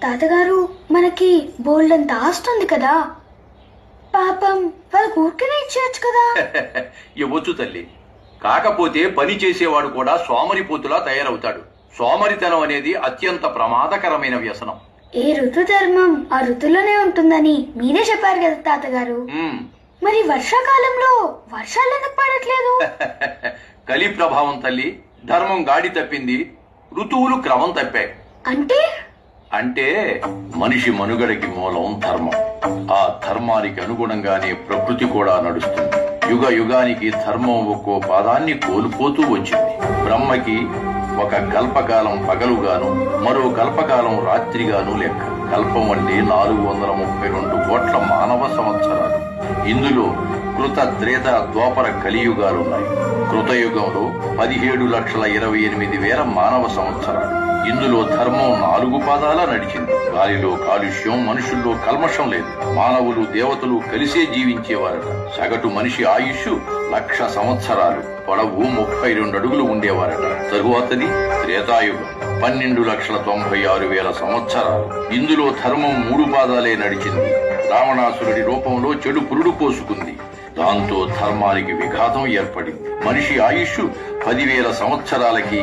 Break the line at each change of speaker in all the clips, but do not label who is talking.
తాతగారు మనకి బోల్డంత ఆస్తుంది కదా, పాపం వాళ్ళకి ఊరికనే ఇచ్చేయచ్చు కదా.
ఇవ్వచ్చు తల్లి. కాకపోతే పని చేసేవాడు కూడా సోమరిపోతులా తయారవుతాడు. సోమరితనం అనేది అత్యంత ప్రమాదకరమైన వ్యసనం.
ఏ ఋతు ధర్మం ఆ ఋతులోనే ఉంటుందని మీరే చెప్పారు కదా తాతగారు. మరి వర్షాకాలంలో వర్షాలు ఎందుకు పడట్లేదు?
కలి ప్రభావం తల్లి. ధర్మం గాడి తప్పింది, ఋతువులు క్రమం తప్పాయి. అంటే మనిషి మనుగడకి మూలం ధర్మం. ఆ ధర్మానికి అనుగుణంగానే ప్రకృతి కూడా నడుస్తుంది. యుగ యుగానికి ధర్మం ఒక్కో పాదాన్ని కోల్పోతూ వచ్చింది. బ్రహ్మకి ఒక కల్పకాలం పగలుగాను, మరో కల్పకాలం రాత్రిగాను లెక్క. కల్పం అంటే 432 కోట్ల మానవ సంవత్సరాలు. ఇందులో కృత, త్రేత, ద్వాపర, కలియుగాలున్నాయి. కృతయుగంలో 17,28,000 మానవ సంవత్సరాలు. ఇందులో ధర్మం 4 పాదాల నడిచింది. గాలిలో కాలుష్యం, మనుషుల్లో కల్మషం లేదు. మానవులు దేవతలు కలిసే జీవించేవారట. సగటు మనిషి ఆయుష్ 1,00,000 సంవత్సరాలు, పొడవు 32 అడుగులు ఉండేవారట. తరువాతది త్రేతాయుగం, 12,96,000 సంవత్సరాలు. ఇందులో ధర్మం 3 పాదాలే నడిచింది. రావణాసురుడి రూపంలో చెడు పురుడు పోసుకుంది. దాంతో ధర్మానికి విఘాతం ఏర్పడింది. మనిషి ఆయుష్ 10,000 సంవత్సరాలకి,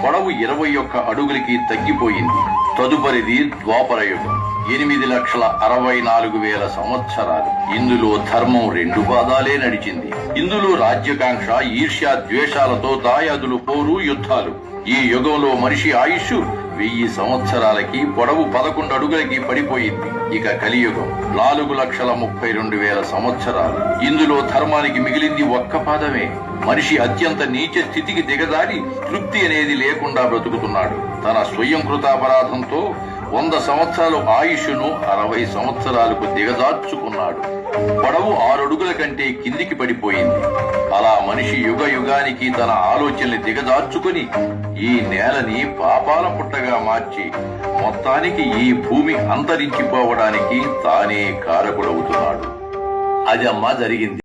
పొడవు 21 అడుగులకి తగ్గిపోయింది. తదుపరిది ద్వాపరయుగం, 8,64,000 సంవత్సరాలు. ఇందులో ధర్మం 2 పాదాలే నడిచింది. ఇందులో రాజ్యకాంక్ష, ఈర్ష్య, ద్వేషాలతో దాయాదులు, పోరు, యుద్ధాలు. ఈ యుగంలో మనిషి ఆయుష్ 1000 సంవత్సరాలకి, పొడవు 11 అడుగులకి పడిపోయింది. ఇక కలియుగం 4,32,000 సంవత్సరాలు. ఇందులో ధర్మానికి మిగిలింది 1 పాదమే. మనిషి అత్యంత నీచ స్థితికి దిగజారి తృప్తి అనేది లేకుండా బ్రతుకుతున్నాడు. తన స్వయం కృతాపరాధంతో 100 సంవత్సరాల ఆయుష్ను 60 సంవత్సరాలకు దిగజార్చుకున్నాడు. పొడవు 6 అడుగుల కంటే కిందికి పడిపోయింది. అలా మనిషి యుగ యుగానికి తన ఆలోచనల్ని దిగజార్చుకుని ఈ నేలని పాపాల పుట్టగా మార్చి మొత్తానికి ఈ భూమి అంతరించిపోవడానికి తానే కారకుడవుతున్నాడు. అదమ్మా జరిగింది.